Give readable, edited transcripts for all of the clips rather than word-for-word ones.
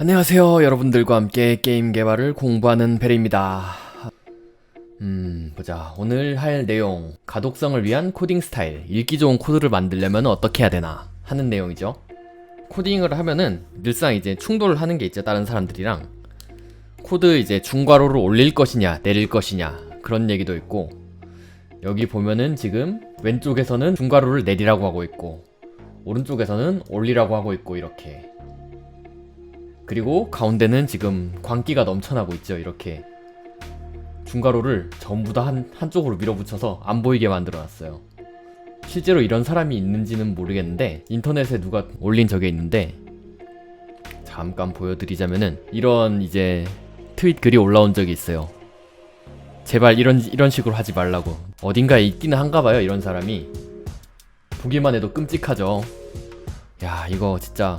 안녕하세요. 여러분들과 함께 게임 개발을 공부하는 베리입니다. 보자. 오늘 할 내용, 가독성을 위한 코딩 스타일, 읽기 좋은 코드를 만들려면 어떻게 해야 되나 하는 내용이죠. 코딩을 하면은 늘상 이제 충돌을 하는 게 있죠. 다른 사람들이랑 코드 이제 중괄호를 올릴 것이냐 내릴 것이냐 그런 얘기도 있고, 여기 보면은 지금 왼쪽에서는 중괄호를 내리라고 하고 있고 오른쪽에서는 올리라고 하고 있고, 이렇게. 그리고 가운데는 지금 광기가 넘쳐나고 있죠. 이렇게 중괄호를 전부 다 한쪽으로 밀어붙여서 안 보이게 만들어놨어요. 실제로 이런 사람이 있는지는 모르겠는데 인터넷에 누가 올린 적이 있는데, 잠깐 보여드리자면은 이런 이제 트윗 글이 올라온 적이 있어요. 제발 이런 식으로 하지 말라고. 어딘가에 있기는 한가봐요, 이런 사람이. 보기만 해도 끔찍하죠. 야, 이거 진짜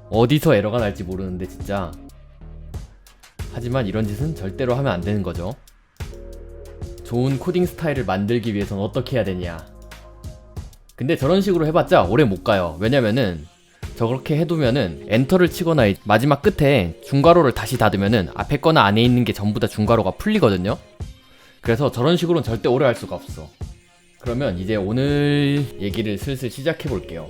어디서 에러가 날지 모르는데 진짜. 하지만 이런 짓은 절대로 하면 안 되는 거죠. 좋은 코딩 스타일을 만들기 위해서는 어떻게 해야 되냐. 근데 저런 식으로 해봤자 오래 못 가요. 왜냐면은 저렇게 해두면은 엔터를 치거나 마지막 끝에 중괄호를 다시 닫으면은 앞에 거나 안에 있는 게 전부 다 중괄호가 풀리거든요. 그래서 저런 식으로는 절대 오래 할 수가 없어. 그러면 이제 오늘 얘기를 슬슬 시작해 볼게요.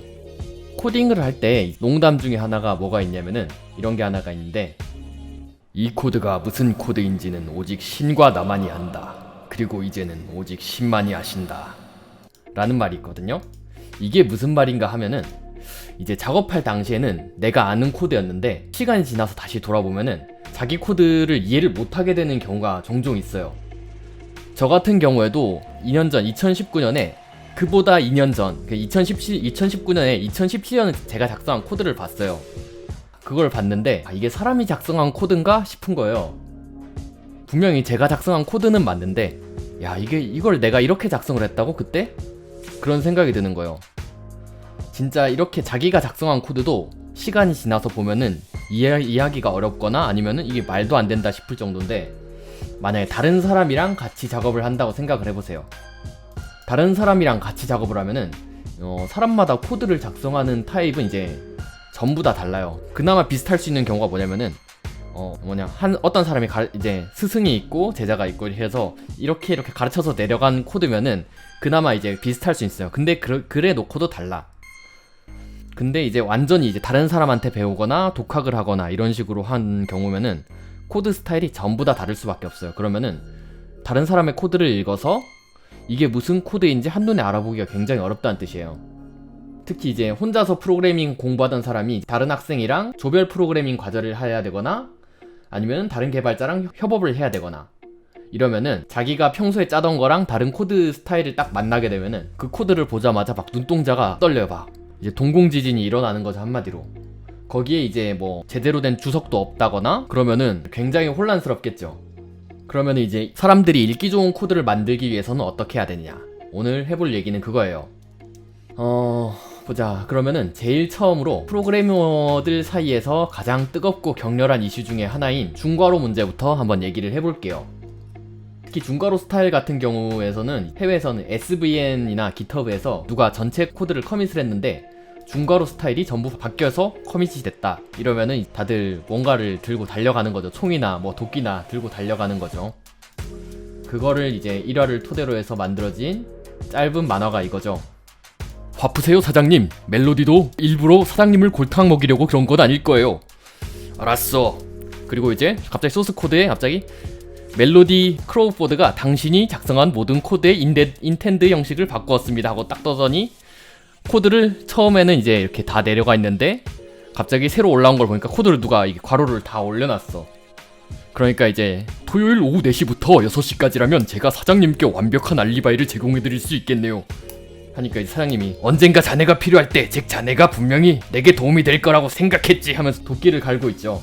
코딩을 할 때 농담 중에 하나가 뭐가 있냐면은 이런 게 하나가 있는데, 이 코드가 무슨 코드인지는 오직 신과 나만이 안다. 그리고 이제는 오직 신만이 아신다. 라는 말이 있거든요. 이게 무슨 말인가 하면은, 이제 작업할 당시에는 내가 아는 코드였는데 시간이 지나서 다시 돌아보면은 자기 코드를 이해를 못하게 되는 경우가 종종 있어요. 저 같은 경우에도 2년 전 2019년에 그보다 2년 전 2019년에 2017년에 제가 작성한 코드를 봤어요. 그걸 봤는데 이게 사람이 작성한 코드인가 싶은 거예요. 분명히 제가 작성한 코드는 맞는데, 야, 이걸 내가 이렇게 작성을 했다고 그때? 그런 생각이 드는 거예요. 진짜 이렇게 자기가 작성한 코드도 시간이 지나서 보면은 이해하기가 어렵거나 아니면은 이게 말도 안 된다 싶을 정도인데, 만약에 다른 사람이랑 같이 작업을 한다고 생각을 해보세요. 다른 사람이랑 같이 작업을 하면은 사람마다 코드를 작성하는 타입은 이제 전부 다 달라요. 그나마 비슷할 수 있는 경우가 뭐냐면은 어떤 사람이 이제 스승이 있고 제자가 있고 해서 이렇게 가르쳐서 내려간 코드면은 그나마 이제 비슷할 수 있어요. 근데 그래 놓고도 달라. 근데 이제 완전히 이제 다른 사람한테 배우거나 독학을 하거나 이런 식으로 한 경우면은 코드 스타일이 전부 다 다를 수밖에 없어요. 그러면은 다른 사람의 코드를 읽어서 이게 무슨 코드인지 한눈에 알아보기가 굉장히 어렵다는 뜻이에요. 특히 이제 혼자서 프로그래밍 공부하던 사람이 다른 학생이랑 조별 프로그래밍 과제를 해야 되거나 아니면 다른 개발자랑 협업을 해야 되거나 이러면은 자기가 평소에 짜던 거랑 다른 코드 스타일을 딱 만나게 되면은 그 코드를 보자마자 막 눈동자가 떨려요. 막 이제 동공지진이 일어나는 거죠, 한마디로. 거기에 이제 뭐 제대로 된 주석도 없다거나 그러면은 굉장히 혼란스럽겠죠. 그러면 이제 사람들이 읽기 좋은 코드를 만들기 위해서는 어떻게 해야 되냐. 오늘 해볼 얘기는 그거예요. 보자. 그러면은 제일 처음으로 프로그래머들 사이에서 가장 뜨겁고 격렬한 이슈 중에 하나인 중괄호 문제부터 한번 얘기를 해볼게요. 특히 중괄호 스타일 같은 경우에서는 해외에서는 SVN이나 GitHub에서 누가 전체 코드를 커밋을 했는데 중괄호 스타일이 전부 바뀌어서 커밋이 됐다 이러면은 다들 뭔가를 들고 달려가는 거죠. 총이나 뭐 도끼나 들고 달려가는 거죠. 그거를 이제 1화를 토대로 해서 만들어진 짧은 만화가 이거죠. 화푸세요 사장님. 멜로디도 일부러 사장님을 골탕 먹이려고 그런 건 아닐 거예요. 알았어. 그리고 이제 갑자기 소스 코드에 갑자기 멜로디 크로우포드가 당신이 작성한 모든 코드의 인텐드 형식을 바꾸었습니다 하고 딱 떠더니 코드를 처음에는 이제 이렇게 다 내려가 있는데 갑자기 새로 올라온 걸 보니까 코드를 누가 이게 괄호를 다 올려놨어. 그러니까 이제 토요일 오후 4시부터 6시까지라면 제가 사장님께 완벽한 알리바이를 제공해드릴 수 있겠네요 하니까 이제 사장님이 언젠가 자네가 필요할 때 즉 자네가 분명히 내게 도움이 될 거라고 생각했지 하면서 도끼를 갈고 있죠.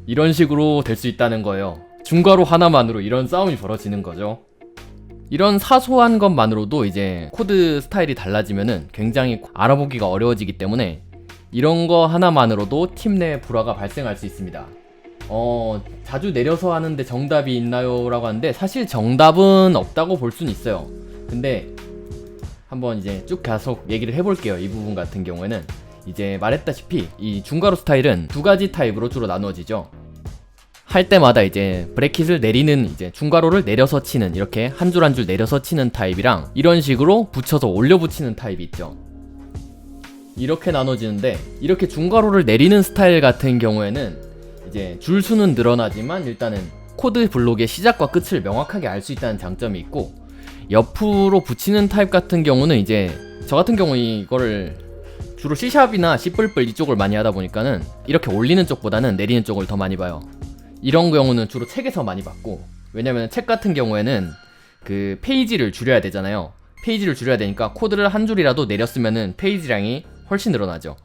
이런 식으로 될 수 있다는 거예요. 중괄호 하나만으로 이런 싸움이 벌어지는 거죠. 이런 사소한 것만으로도 이제 코드 스타일이 달라지면은 굉장히 알아보기가 어려워지기 때문에 이런 거 하나만으로도 팀 내 불화가 발생할 수 있습니다. 자주 내려서 하는데 정답이 있나요? 라고 하는데 사실 정답은 없다고 볼 수는 있어요. 근데 한번 이제 쭉 계속 얘기를 해볼게요. 이 부분 같은 경우에는 이제 말했다시피 이 중괄호 스타일은 두 가지 타입으로 주로 나누어지죠. 할 때마다 이제 브래킷을 내리는, 이제 중괄호를 내려서 치는, 이렇게 한 줄 한 줄 내려서 치는 타입이랑 이런 식으로 붙여서 올려 붙이는 타입이 있죠. 이렇게 나눠지는데, 이렇게 중괄호를 내리는 스타일 같은 경우에는 이제 줄 수는 늘어나지만 일단은 코드 블록의 시작과 끝을 명확하게 알 수 있다는 장점이 있고, 옆으로 붙이는 타입 같은 경우는 이제 저 같은 경우 이거를 주로 C샵이나 C++ 이쪽을 많이 하다 보니까는 이렇게 올리는 쪽보다는 내리는 쪽을 더 많이 봐요. 이런 경우는 주로 책에서 많이 봤고, 왜냐면 책 같은 경우에는 그 페이지를 줄여야 되잖아요. 페이지를 줄여야 되니까 코드를 한 줄이라도 내렸으면은 페이지량이 훨씬 늘어나죠.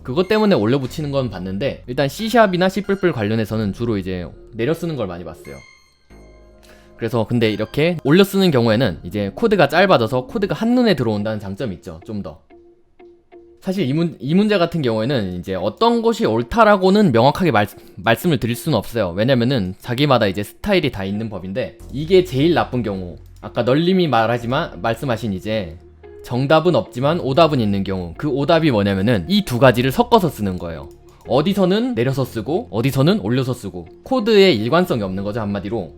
그것 때문에 올려 붙이는 건 봤는데, 일단 C샵이나 C++ 관련해서는 주로 이제 내려 쓰는 걸 많이 봤어요. 그래서 근데 이렇게 올려 쓰는 경우에는 이제 코드가 짧아져서 코드가 한눈에 들어온다는 장점이 있죠. 좀 더. 사실 이 문제 같은 경우에는 이제 어떤 것이 옳다라고는 명확하게 말씀을 드릴 수는 없어요. 왜냐면은 자기마다 이제 스타일이 다 있는 법인데, 이게 제일 나쁜 경우, 아까 널님이 말씀하신 이제 정답은 없지만 오답은 있는 경우, 그 오답이 뭐냐면은 이 두 가지를 섞어서 쓰는 거예요. 어디서는 내려서 쓰고 어디서는 올려서 쓰고, 코드에 일관성이 없는 거죠. 한마디로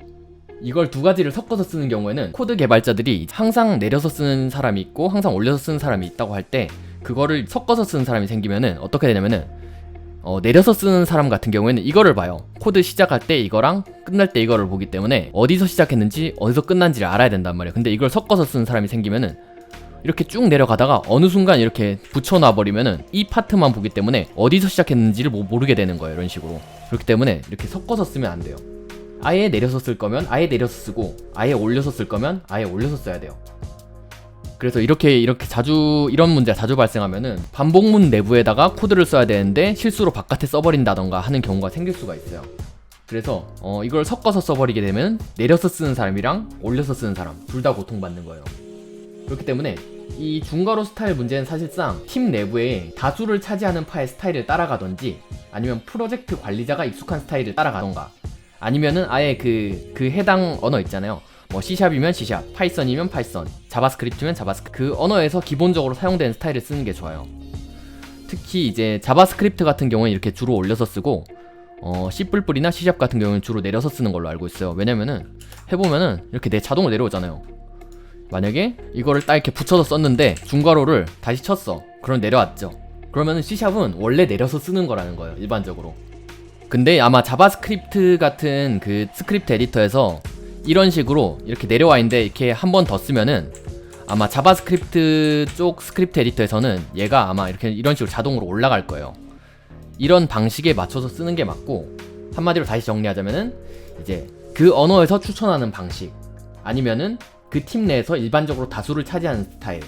이걸 두 가지를 섞어서 쓰는 경우에는 코드 개발자들이 항상 내려서 쓰는 사람이 있고 항상 올려서 쓰는 사람이 있다고 할 때, 그거를 섞어서 쓰는 사람이 생기면은 어떻게 되냐면은 내려서 쓰는 사람 같은 경우에는 이거를 봐요. 코드 시작할 때 이거랑 끝날 때 이거를 보기 때문에 어디서 시작했는지 어디서 끝난지를 알아야 된단 말이에요. 근데 이걸 섞어서 쓰는 사람이 생기면은 이렇게 쭉 내려가다가 어느 순간 이렇게 붙여놔 버리면은 이 파트만 보기 때문에 어디서 시작했는지를 모르게 되는 거예요. 이런 식으로. 그렇기 때문에 이렇게 섞어서 쓰면 안 돼요. 아예 내려서 쓸 거면 아예 내려서 쓰고, 아예 올려서 쓸 거면 아예 올려서 써야 돼요. 그래서 이렇게 자주 이런 문제가 자주 발생하면은 반복문 내부에다가 코드를 써야 되는데 실수로 바깥에 써버린다던가 하는 경우가 생길 수가 있어요. 그래서 이걸 섞어서 써버리게 되면 내려서 쓰는 사람이랑 올려서 쓰는 사람 둘 다 고통받는 거예요. 그렇기 때문에 이 중괄호 스타일 문제는 사실상 팀 내부에 다수를 차지하는 파의 스타일을 따라가던지, 아니면 프로젝트 관리자가 익숙한 스타일을 따라가던가, 아니면은 아예 그 해당 언어 있잖아요. 뭐 C샵이면 C샵, 파이썬이면 파이썬, 자바스크립트면 자바스크립트, 그 언어에서 기본적으로 사용되는 스타일을 쓰는 게 좋아요. 특히 이제 자바스크립트 같은 경우는 이렇게 주로 올려서 쓰고, C++이나 C샵 같은 경우는 주로 내려서 쓰는 걸로 알고 있어요. 왜냐면은 해보면은 이렇게 자동으로 내려오잖아요. 만약에 이거를 딱 이렇게 붙여서 썼는데 중괄호를 다시 쳤어. 그럼 내려왔죠. 그러면은 C샵은 원래 내려서 쓰는 거라는 거예요, 일반적으로. 근데 아마 자바스크립트 같은 그 스크립트 에디터에서 이런 식으로 이렇게 내려와 있는데 이렇게 한 번 더 쓰면은, 아마 자바스크립트 쪽 스크립트 에디터에서는 얘가 아마 이런 식으로 자동으로 올라갈 거예요. 이런 방식에 맞춰서 쓰는 게 맞고, 한마디로 다시 정리하자면은 이제 그 언어에서 추천하는 방식, 아니면은 그 팀 내에서 일반적으로 다수를 차지하는 스타일,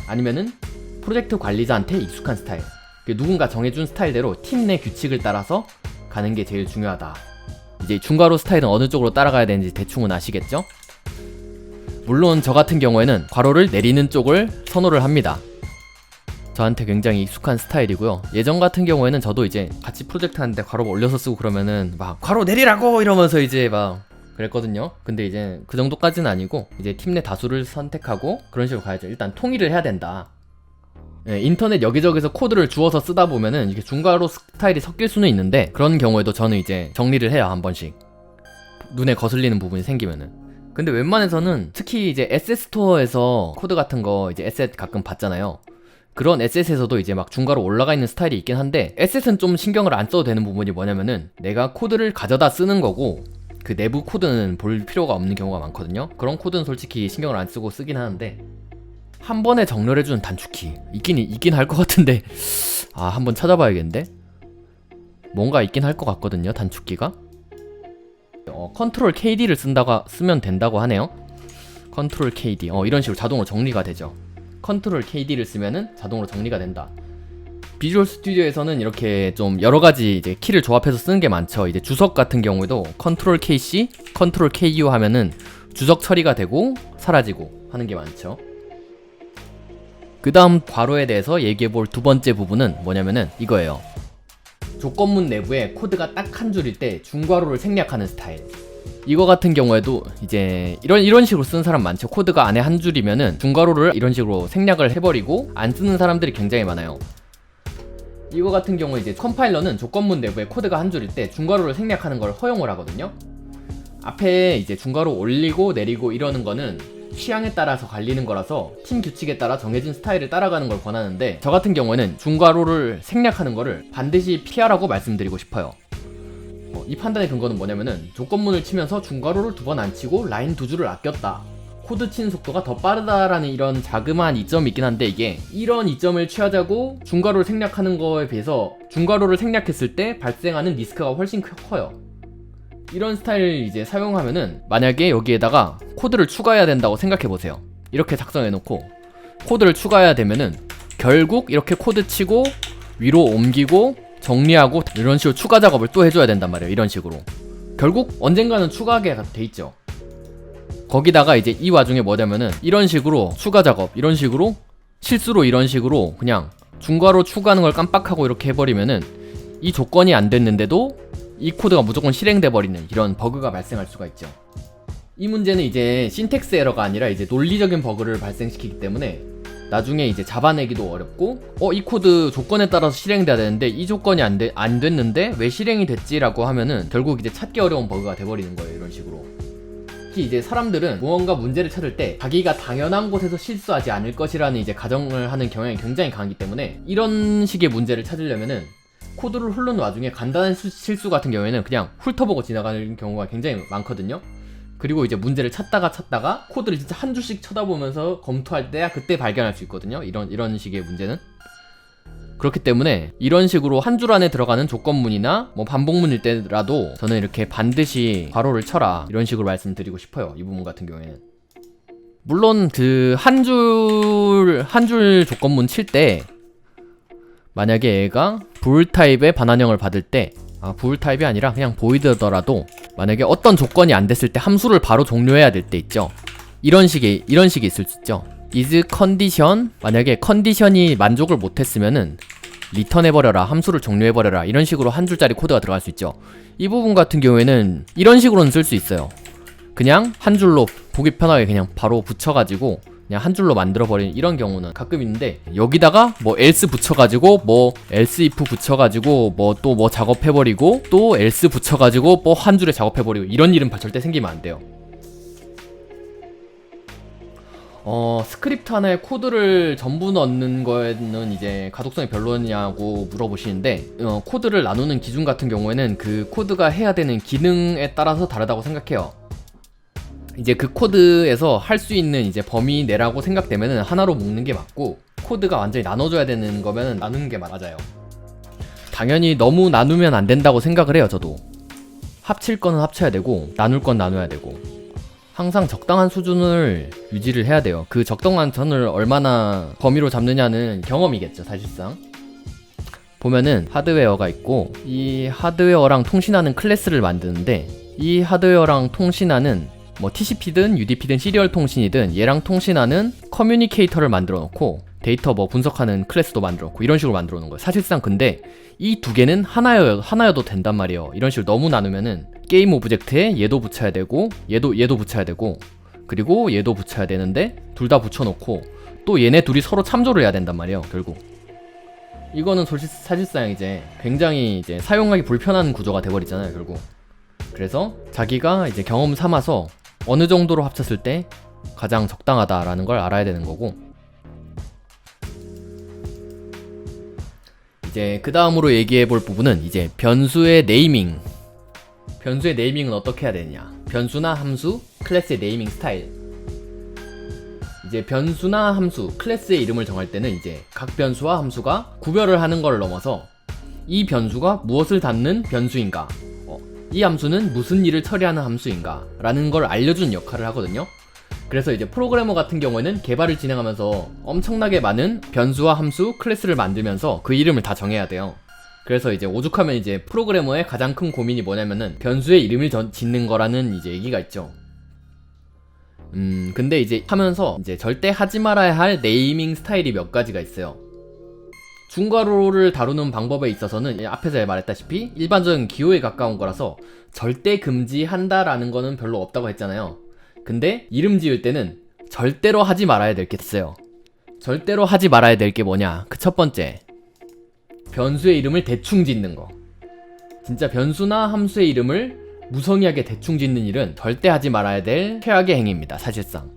아니면은 프로젝트 관리자한테 익숙한 스타일, 누군가 정해준 스타일대로 팀 내 규칙을 따라서 가는 게 제일 중요하다. 이제 중괄호 스타일은 어느 쪽으로 따라가야 되는지 대충은 아시겠죠? 물론 저 같은 경우에는 괄호를 내리는 쪽을 선호를 합니다. 저한테 굉장히 익숙한 스타일이고요. 예전 같은 경우에는 저도 이제 같이 프로젝트 하는데 괄호 올려서 쓰고 그러면은 막 괄호 내리라고 이러면서 이제 막 그랬거든요. 근데 이제 그 정도까지는 아니고, 이제 팀 내 다수를 선택하고 그런 식으로 가야죠. 일단 통일을 해야 된다. 인터넷 여기저기서 코드를 주워서 쓰다 보면은 이게 중괄호 스타일이 섞일 수는 있는데, 그런 경우에도 저는 이제 정리를 해요. 한 번씩 눈에 거슬리는 부분이 생기면은. 근데 웬만해서는 특히 이제 에셋 스토어에서 코드 같은 거 이제 에셋 가끔 봤잖아요. 그런 에셋에서도 이제 막 중괄호 올라가 있는 스타일이 있긴 한데, 에셋은 좀 신경을 안 써도 되는 부분이 뭐냐면은 내가 코드를 가져다 쓰는 거고 그 내부 코드는 볼 필요가 없는 경우가 많거든요. 그런 코드는 솔직히 신경을 안 쓰고 쓰긴 하는데, 한 번에 정렬해주는 단축키 있긴 할 것 같은데, 한번 찾아봐야겠는데? 뭔가 있긴 할 것 같거든요, 단축키가. 컨트롤 KD를 쓰면 된다고 하네요. 컨트롤 KD, 이런 식으로 자동으로 정리가 되죠. 컨트롤 KD를 쓰면은 자동으로 정리가 된다. 비주얼 스튜디오에서는 이렇게 좀 여러가지 이제 키를 조합해서 쓰는 게 많죠. 이제 주석 같은 경우에도 컨트롤 KC, 컨트롤 KU 하면은 주석 처리가 되고 사라지고 하는 게 많죠. 그 다음 괄호에 대해서 얘기해볼 두 번째 부분은 뭐냐면은 이거예요. 조건문 내부에 코드가 딱 한 줄일 때 중괄호를 생략하는 스타일. 이거 같은 경우에도 이제 이런 식으로 쓰는 사람 많죠. 코드가 안에 한 줄이면은 중괄호를 이런 식으로 생략을 해버리고 안 쓰는 사람들이 굉장히 많아요. 이거 같은 경우 이제 컴파일러는 조건문 내부에 코드가 한 줄일 때 중괄호를 생략하는 걸 허용을 하거든요. 앞에 이제 중괄호 올리고 내리고 이러는 거는 취향에 따라서 갈리는 거라서 팀 규칙에 따라 정해진 스타일을 따라가는 걸 권하는데, 저 같은 경우에는 중괄호를 생략하는 거를 반드시 피하라고 말씀드리고 싶어요. 이 판단의 근거는 뭐냐면은 조건문을 치면서 중괄호를 2번 안 치고 라인 2줄을 아꼈다, 코드 치는 속도가 더 빠르다라는 이런 자그마한 이점이 있긴 한데, 이게 이런 이점을 취하자고 중괄호를 생략하는 거에 비해서 중괄호를 생략했을 때 발생하는 리스크가 훨씬 커요. 이런 스타일 이제 사용하면은 만약에 여기에다가 코드를 추가해야 된다고 생각해보세요. 이렇게 작성해놓고 코드를 추가해야 되면은 결국 이렇게 코드 치고 위로 옮기고 정리하고 이런 식으로 추가 작업을 또 해줘야 된단 말이에요. 이런 식으로 결국 언젠가는 추가하게 돼 있죠. 거기다가 이제 이 와중에 뭐냐면은 이런 식으로 추가 작업, 이런 식으로 실수로 이런 식으로 그냥 중괄호 추가하는 걸 깜빡하고 이렇게 해버리면은 이 조건이 안 됐는데도 이 코드가 무조건 실행돼 버리는 이런 버그가 발생할 수가 있죠. 이 문제는 이제 신텍스 에러가 아니라 이제 논리적인 버그를 발생시키기 때문에 나중에 이제 잡아내기도 어렵고, 이 코드 조건에 따라서 실행돼야 되는데 이 조건이 안 됐는데 왜 실행이 됐지라고 하면은 결국 이제 찾기 어려운 버그가 돼버리는 거예요. 이런 식으로. 특히 이제 사람들은 무언가 문제를 찾을 때 자기가 당연한 곳에서 실수하지 않을 것이라는 이제 가정을 하는 경향이 굉장히 강하기 때문에, 이런 식의 문제를 찾으려면은 코드를 훑는 와중에 간단한 실수 같은 경우에는 그냥 훑어보고 지나가는 경우가 굉장히 많거든요. 그리고 이제 문제를 찾다가 코드를 진짜 한 줄씩 쳐다보면서 검토할 때야 그때 발견할 수 있거든요. 이런 식의 문제는. 그렇기 때문에 이런 식으로 한 줄 안에 들어가는 조건문이나 뭐 반복문일 때라도 저는 이렇게 반드시 괄호를 쳐라, 이런 식으로 말씀드리고 싶어요. 이 부분 같은 경우에는. 물론 그 한 줄 조건문 칠 때 만약에 얘가 bool 타입의 반환형을 받을 때, bool 타입이 아니라 그냥 void더라도 만약에 어떤 조건이 안 됐을 때 함수를 바로 종료해야 될 때 있죠. 이런 식이 있을 수 있죠. is condition, 만약에 컨디션이 만족을 못했으면은 리턴해버려라, 함수를 종료해버려라, 이런 식으로 한 줄짜리 코드가 들어갈 수 있죠. 이 부분 같은 경우에는 이런 식으로는 쓸 수 있어요. 그냥 한 줄로 보기 편하게 그냥 바로 붙여가지고 그냥 한 줄로 만들어버리는 이런 경우는 가끔 있는데, 여기다가 뭐 else 붙여가지고 뭐 else if 붙여가지고 뭐 또 뭐 작업해버리고 또 else 붙여가지고 뭐 한 줄에 작업해버리고 이런 일은 절대 생기면 안 돼요. 스크립트 하나에 코드를 전부 넣는 거에는 이제 가독성이 별로냐고 물어보시는데, 코드를 나누는 기준 같은 경우에는 그 코드가 해야 되는 기능에 따라서 다르다고 생각해요. 이제 그 코드에서 할 수 있는 이제 범위 내라고 생각되면은 하나로 묶는 게 맞고, 코드가 완전히 나눠줘야 되는 거면은 나누는 게 맞아요. 당연히 너무 나누면 안 된다고 생각을 해요. 저도 합칠 거는 합쳐야 되고 나눌 건 나눠야 되고, 항상 적당한 수준을 유지를 해야 돼요. 그 적당한 선을 얼마나 범위로 잡느냐는 경험이겠죠. 사실상 보면은 하드웨어가 있고, 이 하드웨어랑 통신하는 클래스를 만드는데, 이 하드웨어랑 통신하는 뭐 TCP든 UDP든 시리얼 통신이든 얘랑 통신하는 커뮤니케이터를 만들어 놓고 데이터 뭐 분석하는 클래스도 만들어 놓고 이런 식으로 만들어 놓은 거예요. 사실상 근데 이 두 개는 하나여도 된단 말이에요. 이런 식으로 너무 나누면은 게임 오브젝트에 얘도 붙여야 되고 얘도 붙여야 되고 그리고 얘도 붙여야 되는데 둘 다 붙여놓고 또 얘네 둘이 서로 참조를 해야 된단 말이에요. 결국 이거는 사실상 이제 굉장히 이제 사용하기 불편한 구조가 돼버리잖아요. 결국. 그래서 자기가 이제 경험 삼아서 어느 정도로 합쳤을 때 가장 적당하다라는 걸 알아야 되는 거고, 이제 그 다음으로 얘기해 볼 부분은 이제 변수의 네이밍. 변수의 네이밍은 어떻게 해야 되냐? 변수나 함수, 클래스의 네이밍 스타일. 이제 변수나 함수, 클래스의 이름을 정할 때는 이제 각 변수와 함수가 구별을 하는 걸 넘어서 이 변수가 무엇을 담는 변수인가, 이 함수는 무슨 일을 처리하는 함수인가 라는 걸 알려주는 역할을 하거든요. 그래서 이제 프로그래머 같은 경우에는 개발을 진행하면서 엄청나게 많은 변수와 함수, 클래스를 만들면서 그 이름을 다 정해야 돼요. 그래서 이제 오죽하면 이제 프로그래머의 가장 큰 고민이 뭐냐면은 변수의 이름을 짓는 거라는 이제 얘기가 있죠. 근데 이제 하면서 이제 절대 하지 말아야 할 네이밍 스타일이 몇 가지가 있어요. 중괄호를 다루는 방법에 있어서는 앞에서 말했다시피 일반적인 기호에 가까운 거라서 절대 금지한다라는 거는 별로 없다고 했잖아요. 근데 이름 지을 때는 절대로 하지 말아야 될 게 있어요. 절대로 하지 말아야 될 게 뭐냐? 그 첫 번째, 변수의 이름을 대충 짓는 거. 진짜 변수나 함수의 이름을 무성의하게 대충 짓는 일은 절대 하지 말아야 될 최악의 행위입니다, 사실상.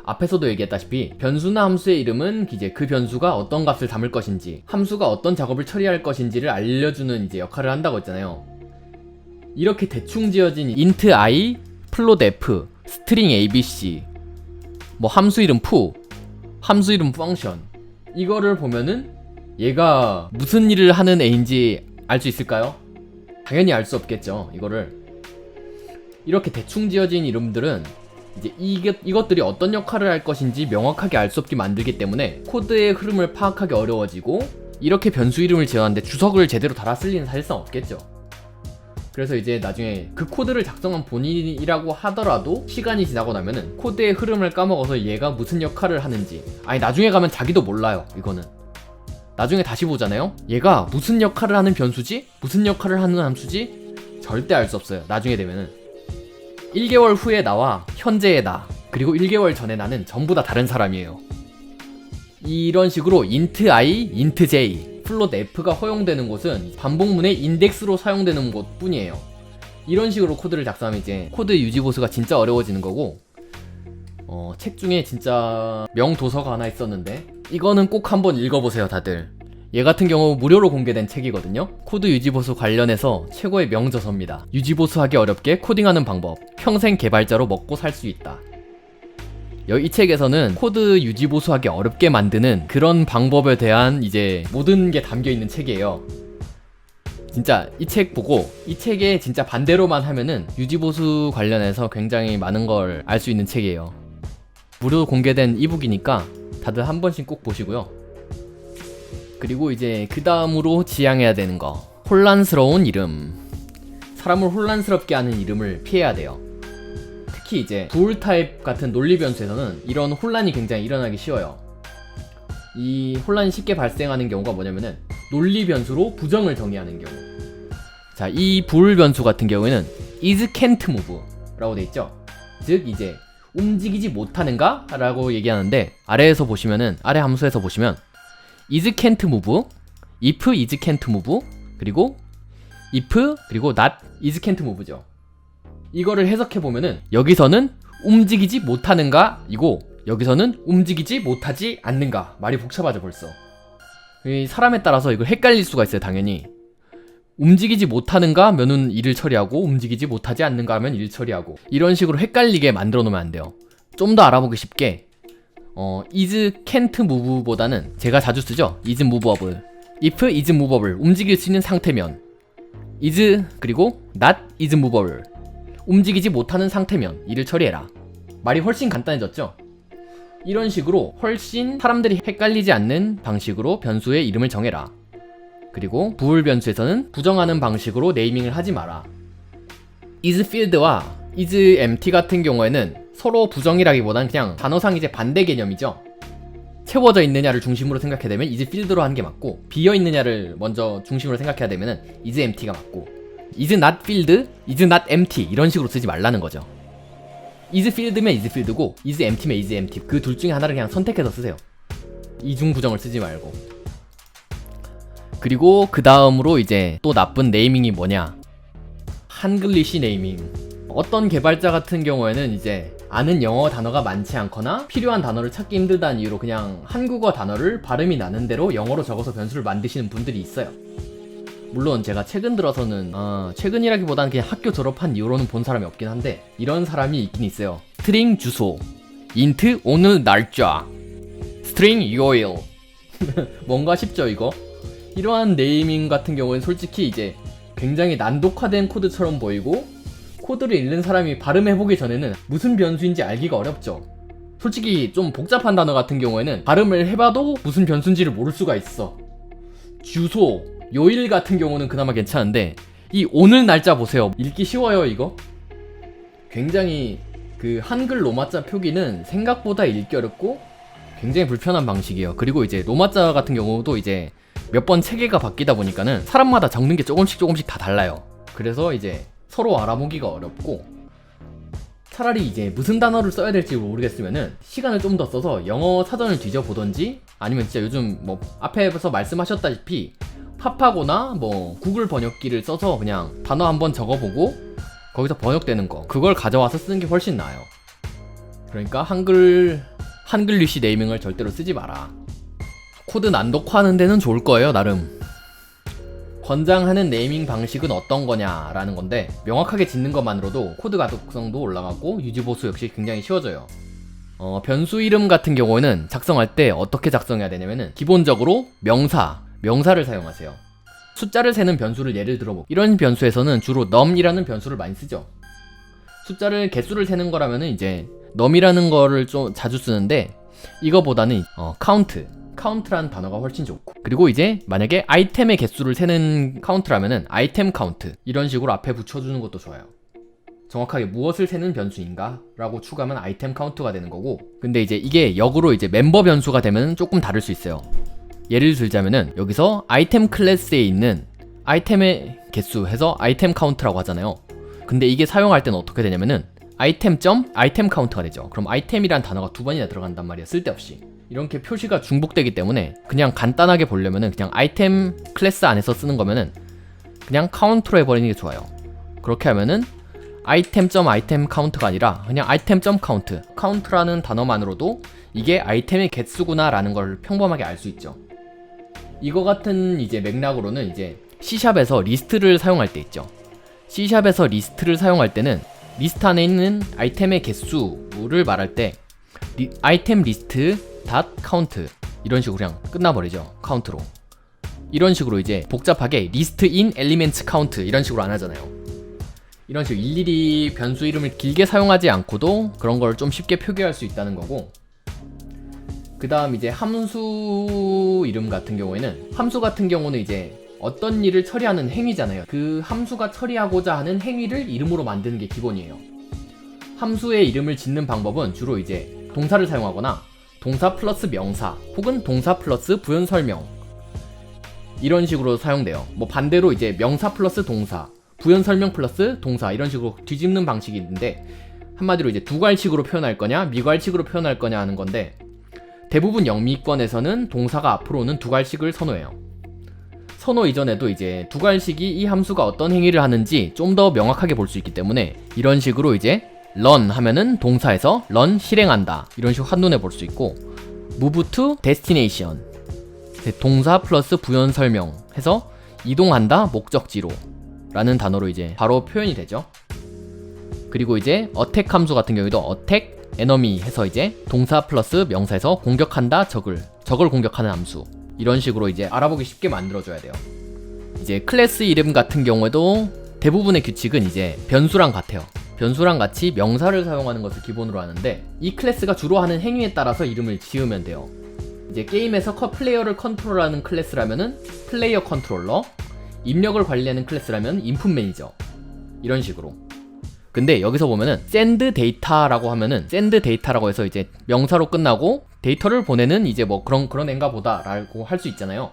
앞에서도 얘기했다시피 변수나 함수의 이름은 이제 그 변수가 어떤 값을 담을 것인지, 함수가 어떤 작업을 처리할 것인지를 알려주는 이제 역할을 한다고 했잖아요. 이렇게 대충 지어진 int i, float f, string abc, 뭐 함수 이름 foo, 함수 이름 function, 이거를 보면은 얘가 무슨 일을 하는 애인지 알 수 있을까요? 당연히 알 수 없겠죠. 이거를 이렇게 대충 지어진 이름들은 이제 이것들이 어떤 역할을 할 것인지 명확하게 알 수 없게 만들기 때문에 코드의 흐름을 파악하기 어려워지고, 이렇게 변수 이름을 지었는데 주석을 제대로 달았을 리는 사실상 없겠죠. 그래서 이제 나중에 그 코드를 작성한 본인이라고 하더라도 시간이 지나고 나면은 코드의 흐름을 까먹어서 얘가 무슨 역할을 하는지, 아니 나중에 가면 자기도 몰라요. 이거는 나중에 다시 보잖아요. 얘가 무슨 역할을 하는 변수지? 무슨 역할을 하는 함수지? 절대 알 수 없어요. 나중에 되면은 1개월 후에 나와 현재의 나, 그리고 1개월 전에 나는 전부 다 다른 사람이에요. 이런 식으로 int i, int j, float f가 허용되는 곳은 반복문의 인덱스로 사용되는 곳 뿐이에요. 이런 식으로 코드를 작성하면 이제 코드 유지 보수가 진짜 어려워지는 거고, 책 중에 진짜 명도서가 하나 있었는데 이거는 꼭 한번 읽어보세요, 다들. 얘 같은 경우 무료로 공개된 책이거든요. 코드 유지보수 관련해서 최고의 명저서입니다. 유지보수하기 어렵게 코딩하는 방법, 평생 개발자로 먹고 살 수 있다. 이 책에서는 코드 유지보수하기 어렵게 만드는 그런 방법에 대한 이제 모든 게 담겨있는 책이에요. 진짜 이 책 보고 이 책에 진짜 반대로만 하면은 유지보수 관련해서 굉장히 많은 걸 알 수 있는 책이에요. 무료 공개된 이북이니까 다들 한 번씩 꼭 보시고요. 그리고 이제 그 다음으로 지향해야 되는 거, 혼란스러운 이름. 사람을 혼란스럽게 하는 이름을 피해야 돼요. 특히 이제 부울 타입 같은 논리 변수에서는 이런 혼란이 굉장히 일어나기 쉬워요. 이 혼란이 쉽게 발생하는 경우가 뭐냐면은 논리 변수로 부정을 정의하는 경우. 자, 이 부울 변수 같은 경우에는 is can't move 라고 돼 있죠. 즉 이제 움직이지 못하는가? 라고 얘기하는데, 아래에서 보시면은, 아래 함수에서 보시면 is can't move, if is can't move, 그리고 if, 그리고 not is can't move죠. 이거를 해석해보면은 여기서는 움직이지 못하는가 이고, 여기서는 움직이지 못하지 않는가. 말이 복잡하죠 벌써. 사람에 따라서 이걸 헷갈릴 수가 있어요. 당연히 움직이지 못하는가 하면은 일을 처리하고, 움직이지 못하지 않는가 하면 일 처리하고, 이런 식으로 헷갈리게 만들어 놓으면 안 돼요. 좀 더 알아보기 쉽게 is can't move 보다는 제가 자주 쓰죠. is movable, if is movable, 움직일 수 있는 상태면, is 그리고 not is movable, 움직이지 못하는 상태면 일을 처리해라. 말이 훨씬 간단해졌죠. 이런 식으로 훨씬 사람들이 헷갈리지 않는 방식으로 변수의 이름을 정해라. 그리고 부울 변수에서는 부정하는 방식으로 네이밍을 하지 마라. is filled와 is empty 같은 경우에는 서로 부정이라기보단 그냥 단어상 이제 반대 개념이죠. 채워져 있느냐를 중심으로 생각해야 되면 is filled로 하는 게 맞고, 비어 있느냐를 먼저 중심으로 생각해야 되면은 is empty가 맞고, is not filled, is not empty 이런 식으로 쓰지 말라는 거죠. is filled면 is filled고 is empty면 is empty, 그 둘 중에 하나를 그냥 선택해서 쓰세요. 이중 부정을 쓰지 말고. 그리고 그 다음으로 이제 또 나쁜 네이밍이 뭐냐, 한글리시 네이밍. 어떤 개발자 같은 경우에는 이제 아는 영어 단어가 많지 않거나 필요한 단어를 찾기 힘들다는 이유로 그냥 한국어 단어를 발음이 나는 대로 영어로 적어서 변수를 만드시는 분들이 있어요. 물론 제가 최근 들어서는 최근이라기보다는 그냥 학교 졸업한 이후로는 본 사람이 없긴 한데, 이런 사람이 있긴 있어요. 스트링 주소, int 오늘 날짜, 스트링 URL. 뭔가 쉽죠 이거? 이러한 네이밍 같은 경우는 솔직히 이제 굉장히 난독화된 코드처럼 보이고, 코드를 읽는 사람이 발음해보기 전에는 무슨 변수인지 알기가 어렵죠. 솔직히 좀 복잡한 단어 같은 경우에는 발음을 해봐도 무슨 변수인지를 모를 수가 있어. 주소, 요일 같은 경우는 그나마 괜찮은데 이 오늘 날짜 보세요. 읽기 쉬워요 이거? 굉장히 그 한글 로마자 표기는 생각보다 읽기 어렵고 굉장히 불편한 방식이에요. 그리고 이제 로마자 같은 경우도 이제 몇 번 체계가 바뀌다 보니까는 사람마다 적는 게 조금씩 다 달라요. 그래서 이제 서로 알아보기가 어렵고 차라리 이제 무슨 단어를 써야 될지 모르겠으면은 시간을 좀 더 써서 영어 사전을 뒤져보던지, 아니면 진짜 요즘 뭐 앞에서 말씀하셨다시피 팝하거나 뭐 구글 번역기를 써서 그냥 단어 한번 적어보고 거기서 번역되는 거, 그걸 가져와서 쓰는 게 훨씬 나아요. 그러니까 한글리시 네이밍을 절대로 쓰지 마라. 코드 난독화하는 데는 좋을 거예요, 나름. 권장하는 네이밍 방식은 어떤 거냐라는 건데, 명확하게 짓는 것만으로도 코드 가독성도 올라가고 유지보수 역시 굉장히 쉬워져요. 변수 이름 같은 경우에는 작성할 때 어떻게 작성해야 되냐면은, 기본적으로 명사를 사용하세요. 숫자를 세는 변수를 예를 들어 이런 변수에서는 주로 num이라는 변수를 많이 쓰죠. 숫자를 개수를 세는 거라면은 이제 num이라는 거를 좀 자주 쓰는데, 이거보다는 count라는 단어가 훨씬 좋고, 그리고 이제 만약에 아이템의 개수를 세는 카운트라면은 아이템 카운트, 이런 식으로 앞에 붙여주는 것도 좋아요. 정확하게 무엇을 세는 변수인가 라고 추가하면 아이템 카운트가 되는 거고, 근데 이제 이게 역으로 이제 멤버 변수가 되면 조금 다를 수 있어요. 예를 들자면은 여기서 아이템 클래스에 있는 아이템의 개수 해서 아이템 카운트라고 하잖아요. 근데 이게 사용할 때는 어떻게 되냐면은 아이템 카운트가 되죠. 그럼 아이템이란 단어가 두 번이나 들어간단 말이에요, 쓸데없이. 이렇게 표시가 중복되기 때문에 그냥 간단하게 보려면은 그냥 아이템 클래스 안에서 쓰는 거면은 그냥 카운트로 해버리는 게 좋아요. 그렇게 하면은 아이템 카운트가 아니라 그냥 아이템 카운트, 카운트라는 단어만으로도 이게 아이템의 개수구나 라는 걸 평범하게 알 수 있죠. 이거 같은 이제 맥락으로는 이제 C샵에서 리스트를 사용할 때 있죠. C샵에서 리스트를 사용할 때는 리스트 안에 있는 아이템의 개수를 말할 때 아이템 리스트 count 이런 식으로 그냥 끝나버리죠. 카운트로. 이런 식으로 이제 복잡하게 리스트 인 엘리멘트 카운트 이런 식으로 안 하잖아요. 이런 식으로 일일이 변수 이름을 길게 사용하지 않고도 그런 걸 좀 쉽게 표기할 수 있다는 거고, 그 다음 이제 함수 이름 같은 경우에는, 함수 같은 경우는 이제 어떤 일을 처리하는 행위잖아요. 그 함수가 처리하고자 하는 행위를 이름으로 만드는 게 기본이에요. 함수의 이름을 짓는 방법은 주로 이제 동사를 사용하거나 동사 플러스 명사 혹은 동사 플러스 부연 설명, 이런 식으로 사용돼요. 뭐 반대로 이제 명사 플러스 동사, 부연 설명 플러스 동사, 이런 식으로 뒤집는 방식이 있는데, 한마디로 이제 두괄식으로 표현할 거냐 미괄식으로 표현할 거냐 하는 건데, 대부분 영미권에서는 동사가 앞으로 오는 두괄식을 선호해요. 선호 이전에도 이제 두괄식이 이 함수가 어떤 행위를 하는지 좀 더 명확하게 볼 수 있기 때문에, 이런 식으로 이제 run 하면은 동사에서 run 실행한다 이런 식으로 한눈에 볼 수 있고, move to destination 동사 플러스 부연 설명 해서 이동한다 목적지로 라는 단어로 이제 바로 표현이 되죠. 그리고 이제 attack 함수 같은 경우에도 attack enemy 해서 이제 동사 플러스 명사에서 공격한다 적을 공격하는 함수, 이런 식으로 이제 알아보기 쉽게 만들어줘야 돼요. 이제 클래스 이름 같은 경우에도 대부분의 규칙은 이제 변수랑 같아요. 변수랑 같이 명사를 사용하는 것을 기본으로 하는데, 이 클래스가 주로 하는 행위에 따라서 이름을 지으면 돼요. 이제 게임에서 플레이어를 컨트롤하는 클래스라면은 플레이어 컨트롤러, 입력을 관리하는 클래스라면 인풋 매니저, 이런 식으로. 근데 여기서 보면은 send data라고 하면은 send data라고 해서 이제 명사로 끝나고 데이터를 보내는 이제 뭐 그런 앤가 보다 라고 할 수 있잖아요.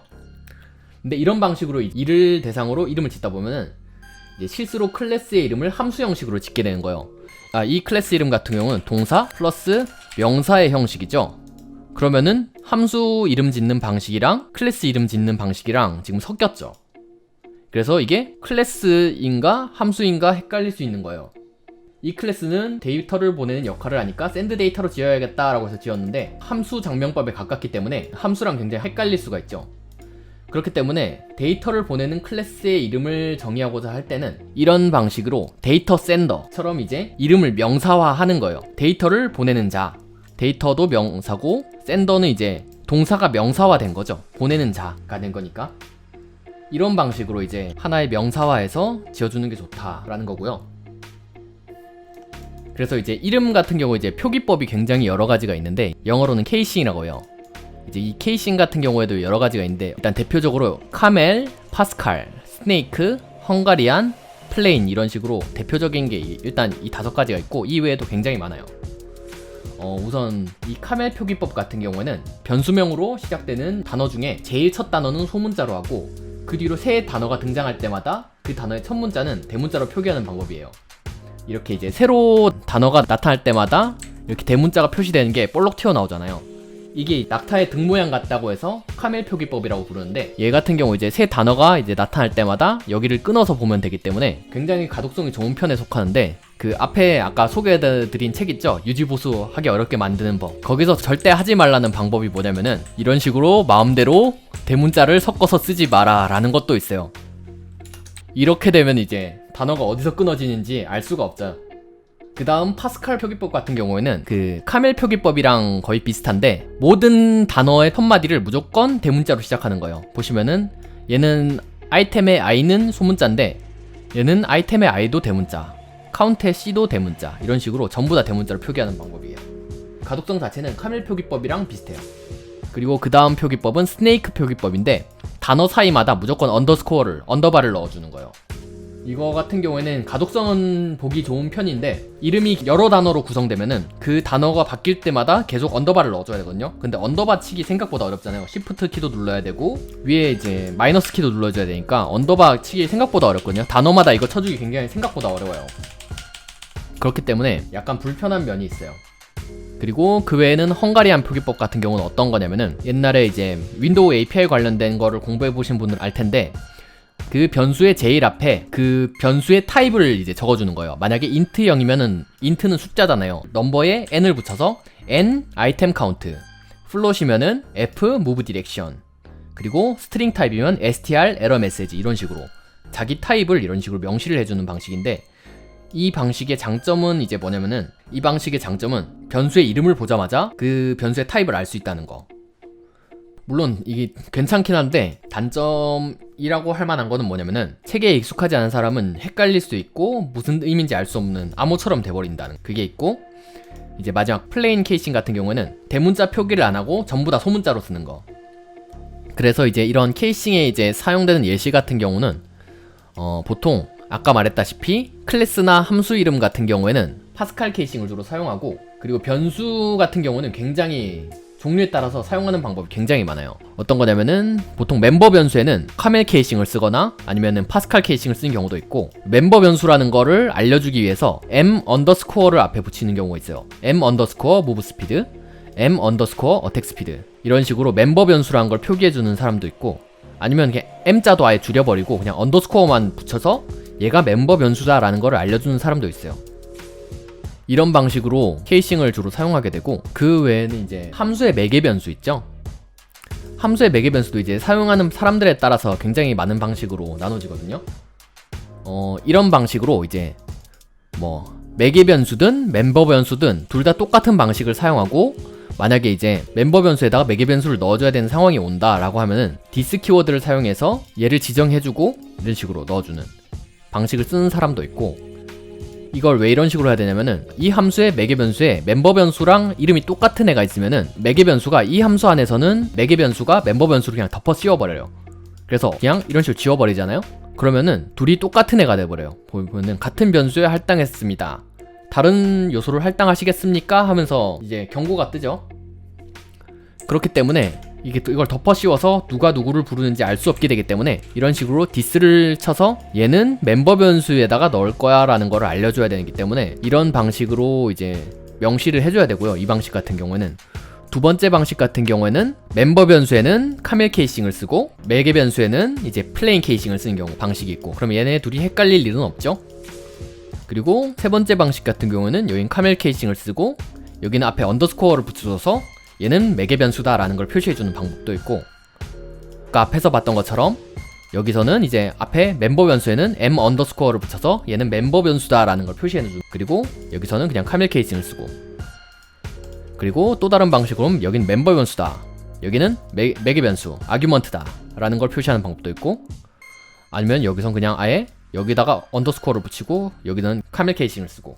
근데 이런 방식으로 이를 대상으로 이름을 짓다 보면은 이제 실수로 클래스의 이름을 함수 형식으로 짓게 되는 거예요. 이 클래스 이름 같은 경우는 동사 플러스 명사의 형식이죠. 그러면은 함수 이름 짓는 방식이랑 클래스 이름 짓는 방식이랑 지금 섞였죠. 그래서 이게 클래스인가 함수인가 헷갈릴 수 있는 거예요. 이 클래스는 데이터를 보내는 역할을 하니까 send 데이터로 지어야겠다라고 해서 지었는데, 함수 장명법에 가깝기 때문에 함수랑 굉장히 헷갈릴 수가 있죠. 그렇기 때문에 데이터를 보내는 클래스의 이름을 정의하고자 할 때는 이런 방식으로 데이터 샌더처럼 이제 이름을 명사화하는 거예요. 데이터를 보내는 자, 데이터도 명사고 샌더는 이제 동사가 명사화된 거죠. 보내는 자가 된 거니까. 이런 방식으로 이제 하나의 명사화해서 지어주는 게 좋다라는 거고요. 그래서 이제 이름 같은 경우 이제 표기법이 굉장히 여러 가지가 있는데, 영어로는 케이싱이라고 해요. 이제 이 케이싱 같은 경우에도 여러 가지가 있는데, 일단 대표적으로 카멜, 파스칼, 스네이크, 헝가리안, 플레인, 이런 식으로 대표적인 게 일단 이 5가지가 있고, 이 외에도 굉장히 많아요. 우선 이 카멜 표기법 같은 경우에는 변수명으로 시작되는 단어 중에 제일 첫 단어는 소문자로 하고, 그 뒤로 새 단어가 등장할 때마다 그 단어의 첫 문자는 대문자로 표기하는 방법이에요. 이렇게 이제 새로 단어가 나타날 때마다 이렇게 대문자가 표시되는 게 볼록 튀어나오잖아요. 이게 낙타의 등 모양 같다고 해서 카멜 표기법이라고 부르는데, 얘 같은 경우 이제 새 단어가 이제 나타날 때마다 여기를 끊어서 보면 되기 때문에 굉장히 가독성이 좋은 편에 속하는데, 그 앞에 아까 소개해드린 책 있죠? 유지보수 하기 어렵게 만드는 법. 거기서 절대 하지 말라는 방법이 뭐냐면은 이런 식으로 마음대로 대문자를 섞어서 쓰지 마라 라는 것도 있어요. 이렇게 되면 이제 단어가 어디서 끊어지는지 알 수가 없죠. 그 다음 파스칼 표기법 같은 경우에는 그 카멜 표기법이랑 거의 비슷한데, 모든 단어의 첫마디를 무조건 대문자로 시작하는 거예요. 보시면은 얘는 아이템의 I는 소문자인데 얘는 아이템의 I도 대문자, 카운트의 C도 대문자, 이런 식으로 전부 다 대문자로 표기하는 방법이에요. 가독성 자체는 카멜 표기법이랑 비슷해요. 그리고 그 다음 표기법은 스네이크 표기법인데, 단어 사이마다 무조건 언더바를 넣어주는 거예요. 이거 같은 경우에는 가독성은 보기 좋은 편인데, 이름이 여러 단어로 구성되면은 그 단어가 바뀔 때마다 계속 언더바를 넣어줘야 되거든요. 근데 언더바 치기 생각보다 어렵잖아요. 시프트 키도 눌러야 되고 위에 이제 마이너스 키도 눌러줘야 되니까 언더바 치기 생각보다 어렵거든요. 단어마다 이거 쳐주기 굉장히 생각보다 어려워요. 그렇기 때문에 약간 불편한 면이 있어요. 그리고 그 외에는 헝가리안 표기법 같은 경우는 어떤 거냐면은, 옛날에 이제 윈도우 API 관련된 거를 공부해보신 분들 알 텐데, 그 변수의 제일 앞에 그 변수의 타입을 이제 적어주는 거예요. 만약에 int형이면은, int는 숫자잖아요. 넘버에 n을 붙여서 n 아이템 카운트, 플롯이면은 f move direction, 그리고 스트링 타입이면 str 에러 메시지, 이런 식으로 자기 타입을 이런 식으로 명시를 해주는 방식인데, 이 방식의 장점은 이제 뭐냐면은, 이 방식의 장점은 변수의 이름을 보자마자 그 변수의 타입을 알 수 있다는 거. 물론 이게 괜찮긴 한데, 단점이라고 할 만한 거는 뭐냐면은, 책에 익숙하지 않은 사람은 헷갈릴 수 있고 무슨 의미인지 알 수 없는 암호처럼 돼버린다는 그게 있고, 이제 마지막 플레인 케이싱 같은 경우에는 대문자 표기를 안 하고 전부 다 소문자로 쓰는 거. 그래서 이제 이런 케이싱에 이제 사용되는 예시 같은 경우는 보통 아까 말했다시피 클래스나 함수 이름 같은 경우에는 파스칼 케이싱을 주로 사용하고, 그리고 변수 같은 경우는 굉장히 종류에 따라서 사용하는 방법이 굉장히 많아요. 어떤 거냐면은, 보통 멤버 변수에는 카멜 케이싱을 쓰거나 아니면은 파스칼 케이싱을 쓰는 경우도 있고, 멤버 변수라는 거를 알려주기 위해서 m 언더스코어를 앞에 붙이는 경우가 있어요. m 언더스코어 무브 스피드, m 언더스코어 어택 스피드, 이런 식으로 멤버 변수라는 걸 표기해주는 사람도 있고, 아니면 그냥 m자도 아예 줄여버리고 그냥 언더스코어만 붙여서 얘가 멤버 변수다라는 걸 알려주는 사람도 있어요. 이런 방식으로 케이싱을 주로 사용하게 되고, 그 외에는 이제 함수의 매개 변수 있죠? 함수의 매개 변수도 이제 사용하는 사람들에 따라서 굉장히 많은 방식으로 나눠지거든요. 이런 방식으로 이제 뭐 매개 변수든 멤버 변수든 둘 다 똑같은 방식을 사용하고, 만약에 이제 멤버 변수에다가 매개 변수를 넣어줘야 되는 상황이 온다라고 하면은 디스 키워드를 사용해서 얘를 지정해주고 이런 식으로 넣어주는 방식을 쓰는 사람도 있고, 이걸 왜 이런 식으로 해야 되냐면은, 이 함수의 매개 변수에 멤버 변수랑 이름이 똑같은 애가 있으면은 매개 변수가 이 함수 안에서는 매개 변수가 멤버 변수를 그냥 덮어 씌워버려요. 그래서 그냥 이런 식으로 지워버리잖아요? 그러면은 둘이 똑같은 애가 돼버려요. 보면은 같은 변수에 할당했습니다, 다른 요소를 할당하시겠습니까? 하면서 이제 경고가 뜨죠. 그렇기 때문에 이걸 덮어 씌워서 누가 누구를 부르는지 알 수 없게 되기 때문에, 이런 식으로 디스를 쳐서 얘는 멤버 변수에다가 넣을 거야 라는 거를 알려줘야 되기 때문에 이런 방식으로 이제 명시를 해줘야 되고요. 이 방식 같은 경우에는, 두 번째 방식 같은 경우에는 멤버 변수에는 카멜 케이싱을 쓰고 매개 변수에는 이제 플레인 케이싱을 쓰는 경우 방식이 있고, 그럼 얘네 둘이 헷갈릴 일은 없죠. 그리고 세 번째 방식 같은 경우는 여긴 카멜 케이싱을 쓰고 여기는 앞에 언더스코어를 붙여줘서 얘는 매개 변수다 라는 걸 표시해주는 방법도 있고, 아까 앞에서 봤던 것처럼 여기서는 이제 앞에 멤버 변수에는 m 언더스코어를 붙여서 얘는 멤버 변수다 라는 걸 표시해주고, 그리고 여기서는 그냥 카멜 케이싱을 쓰고, 그리고 또 다른 방식으로는 여기는 멤버 변수다, 여기는 매개 변수 아규먼트다 라는 걸 표시하는 방법도 있고, 아니면 여기선 그냥 아예 여기다가 언더스코어를 붙이고 여기는 카멜 케이싱을 쓰고.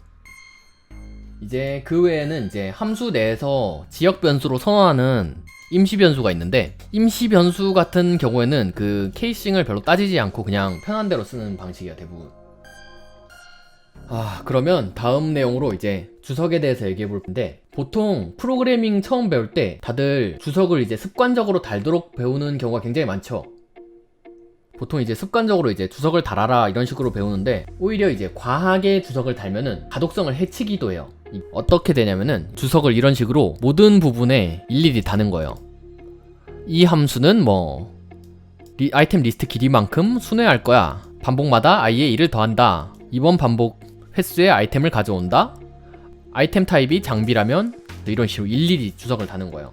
이제 그 외에는 이제 함수 내에서 지역 변수로 선언하는 임시 변수가 있는데, 임시 변수 같은 경우에는 그 케이싱을 별로 따지지 않고 그냥 편한 대로 쓰는 방식이야, 대부분. 그러면 다음 내용으로 이제 주석에 대해서 얘기해 볼 텐데, 보통 프로그래밍 처음 배울 때 다들 주석을 이제 습관적으로 달도록 배우는 경우가 굉장히 많죠. 보통 이제 습관적으로 이제 주석을 달아라 이런 식으로 배우는데 오히려 이제 과하게 주석을 달면은 가독성을 해치기도 해요. 어떻게 되냐면은 주석을 이런 식으로 모든 부분에 일일이 다는 거예요. 이 함수는 뭐 아이템 리스트 길이만큼 순회할 거야. 반복마다 i에 1을 더한다. 이번 반복 횟수에 아이템을 가져온다. 아이템 타입이 장비라면 이런 식으로 일일이 주석을 다는 거예요.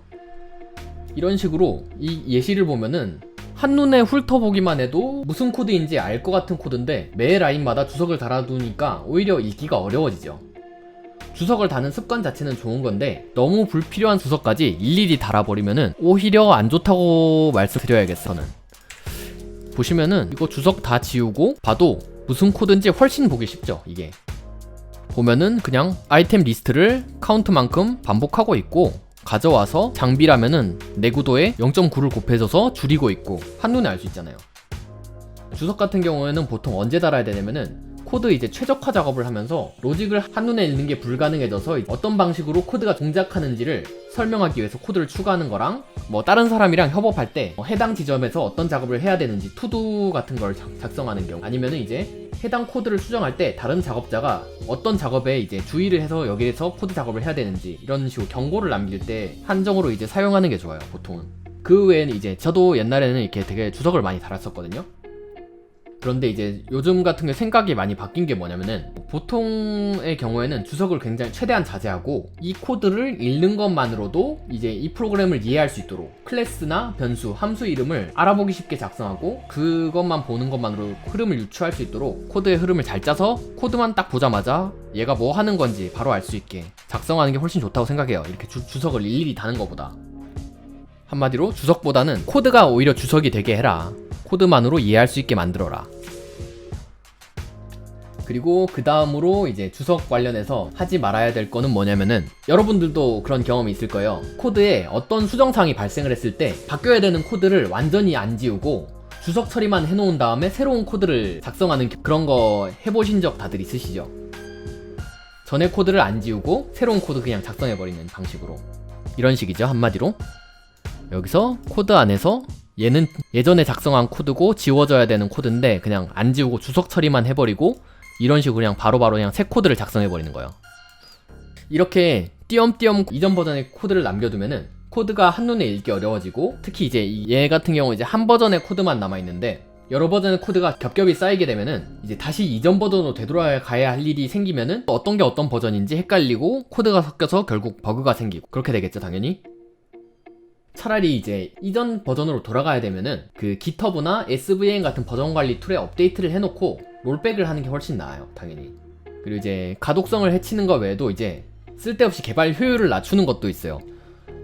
이런 식으로 이 예시를 보면은 한눈에 훑어보기만 해도 무슨 코드인지 알 것 같은 코드인데 매 라인마다 주석을 달아두니까 오히려 읽기가 어려워지죠. 주석을 다는 습관 자체는 좋은 건데 너무 불필요한 주석까지 일일이 달아버리면은 오히려 안 좋다고 말씀드려야겠어. 저는 보시면은 이거 주석 다 지우고 봐도 무슨 코드인지 훨씬 보기 쉽죠. 이게 보면은 그냥 아이템 리스트를 카운트만큼 반복하고 있고 가져와서 장비라면은 내구도에 0.9를 곱해줘서 줄이고 있고 한눈에 알 수 있잖아요. 주석 같은 경우에는 보통 언제 달아야 되냐면은 코드 이제 최적화 작업을 하면서 로직을 한눈에 읽는 게 불가능해져서 어떤 방식으로 코드가 동작하는지를 설명하기 위해서 코드를 추가하는 거랑 뭐 다른 사람이랑 협업할 때 해당 지점에서 어떤 작업을 해야 되는지 투두 같은 걸 작성하는 경우 아니면은 이제 해당 코드를 수정할 때 다른 작업자가 어떤 작업에 이제 주의를 해서 여기에서 코드 작업을 해야 되는지 이런 식으로 경고를 남길 때 한정으로 이제 사용하는 게 좋아요. 보통은. 그 외에는 이제 저도 옛날에는 이렇게 되게 주석을 많이 달았었거든요. 그런데 이제 요즘 같은 게 생각이 많이 바뀐 게 뭐냐면은 보통의 경우에는 주석을 굉장히 최대한 자제하고 이 코드를 읽는 것만으로도 이제 이 프로그램을 이해할 수 있도록 클래스나 변수, 함수 이름을 알아보기 쉽게 작성하고 그것만 보는 것만으로 흐름을 유추할 수 있도록 코드의 흐름을 잘 짜서 코드만 딱 보자마자 얘가 뭐 하는 건지 바로 알 수 있게 작성하는 게 훨씬 좋다고 생각해요. 이렇게 주석을 일일이 다는 것보다. 한마디로 주석보다는 코드가 오히려 주석이 되게 해라. 코드만으로 이해할 수 있게 만들어라. 그리고 그 다음으로 이제 주석 관련해서 하지 말아야 될 거는 뭐냐면은 여러분들도 그런 경험이 있을 거예요. 코드에 어떤 수정사항이 발생을 했을 때 바뀌어야 되는 코드를 완전히 안 지우고 주석 처리만 해놓은 다음에 새로운 코드를 작성하는 그런 거 해보신 적 다들 있으시죠? 전에 코드를 안 지우고 새로운 코드 그냥 작성해버리는 방식으로 이런 식이죠. 한마디로 여기서 코드 안에서 얘는 예전에 작성한 코드고 지워져야 되는 코드인데 그냥 안 지우고 주석 처리만 해버리고 이런 식으로 그냥 바로바로 그냥 새 코드를 작성해버리는 거예요. 이렇게 띄엄띄엄 이전 버전의 코드를 남겨두면은 코드가 한눈에 읽기 어려워지고 특히 이제 얘 같은 경우 이제 한 버전의 코드만 남아있는데 여러 버전의 코드가 겹겹이 쌓이게 되면은 이제 다시 이전 버전으로 되돌아가야 할 일이 생기면은 어떤 게 어떤 버전인지 헷갈리고 코드가 섞여서 결국 버그가 생기고 그렇게 되겠죠 당연히. 차라리 이제 이전 버전으로 돌아가야 되면은 그 GitHub나 SVN 같은 버전 관리 툴에 업데이트를 해놓고 롤백을 하는 게 훨씬 나아요 당연히. 그리고 이제 가독성을 해치는 거 외에도 이제 쓸데없이 개발 효율을 낮추는 것도 있어요.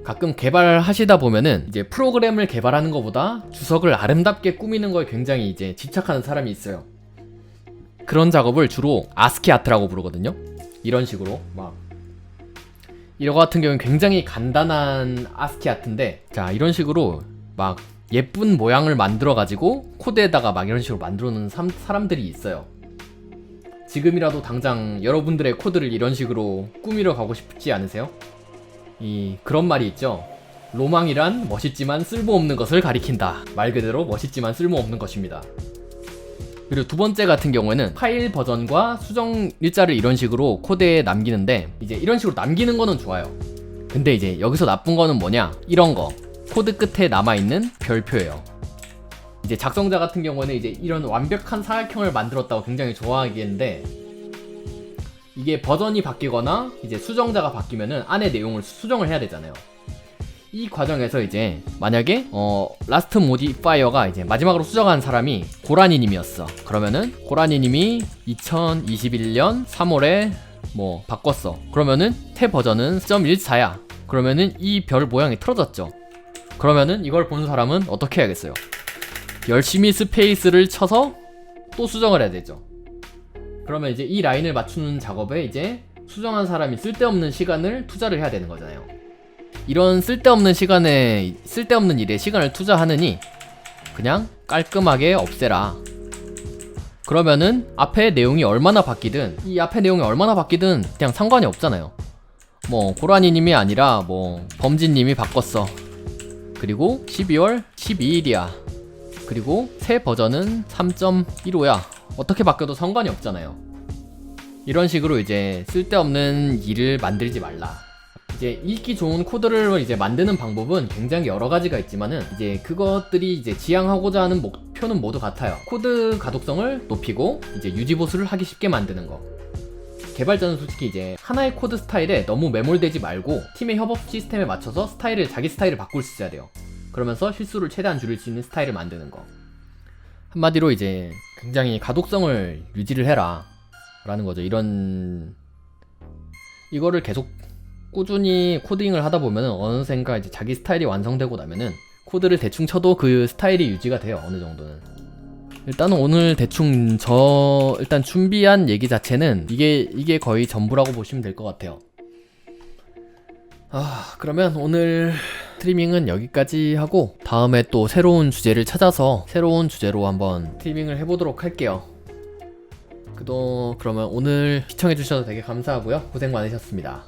가끔 개발하시다 보면은 이제 프로그램을 개발하는 것보다 주석을 아름답게 꾸미는 거에 굉장히 이제 집착하는 사람이 있어요. 그런 작업을 주로 아스키 아트라고 부르거든요. 이런 식으로 막 이거 같은 경우는 굉장히 간단한 아스키 아트인데 자 이런 식으로 막 예쁜 모양을 만들어 가지고 코드에다가 막 이런 식으로 만들어 놓는 사람들이 있어요. 지금이라도 당장 여러분들의 코드를 이런 식으로 꾸미러 가고 싶지 않으세요? 그런 말이 있죠. 로망이란 멋있지만 쓸모없는 것을 가리킨다. 말 그대로 멋있지만 쓸모없는 것입니다. 그리고 두 번째 같은 경우에는 파일 버전과 수정 일자를 이런 식으로 코드에 남기는데 이제 이런 식으로 남기는 거는 좋아요. 근데 이제 여기서 나쁜 거는 뭐냐? 이런 거 코드 끝에 남아있는 별표예요. 이제 작성자 같은 경우는 이제 이런 완벽한 사각형을 만들었다고 굉장히 좋아하겠는데 이게 버전이 바뀌거나 이제 수정자가 바뀌면은 안에 내용을 수정을 해야 되잖아요. 이 과정에서 이제 만약에 라스트 모디파이어가 이제 마지막으로 수정한 사람이 고라니님이었어. 그러면은 고라니님이 2021년 3월에 뭐 바꿨어. 그러면은 태 버전은 4.14야. 그러면은 이 별 모양이 틀어졌죠. 그러면은 이걸 본 사람은 어떻게 해야겠어요? 열심히 스페이스를 쳐서 또 수정을 해야 되죠. 그러면 이제 이 라인을 맞추는 작업에 이제 수정한 사람이 쓸데없는 시간을 투자를 해야 되는 거잖아요. 이런 쓸데없는 일에 시간을 투자하느니 그냥 깔끔하게 없애라. 그러면은 앞에 내용이 얼마나 바뀌든 그냥 상관이 없잖아요. 뭐 고라니님이 아니라 뭐 범진님이 바꿨어. 그리고 12월 12일이야. 그리고 새 버전은 3.15야. 어떻게 바뀌어도 상관이 없잖아요. 이런 식으로 이제 쓸데없는 일을 만들지 말라. 이제 읽기 좋은 코드를 이제 만드는 방법은 굉장히 여러 가지가 있지만은 이제 그것들이 이제 지향하고자 하는 목표는 모두 같아요. 코드 가독성을 높이고 이제 유지 보수를 하기 쉽게 만드는 거. 개발자는 솔직히 이제 하나의 코드 스타일에 너무 매몰되지 말고 팀의 협업 시스템에 맞춰서 자기 스타일을 바꿀 수 있어야 돼요. 그러면서 실수를 최대한 줄일 수 있는 스타일을 만드는 거. 한마디로 이제 굉장히 가독성을 유지를 해라 라는 거죠. 이거를 계속 꾸준히 코딩을 하다 보면은 어느샌가 이제 자기 스타일이 완성되고 나면은 코드를 대충 쳐도 그 스타일이 유지가 돼요. 어느 정도는. 일단은 오늘 대충 일단 준비한 얘기 자체는 이게 거의 전부라고 보시면 될 것 같아요. 그러면 오늘 스트리밍은 여기까지 하고 다음에 또 새로운 주제를 찾아서 새로운 주제로 한번 스트리밍을 해보도록 할게요. 그러면 오늘 시청해주셔서 되게 감사하고요. 고생 많으셨습니다.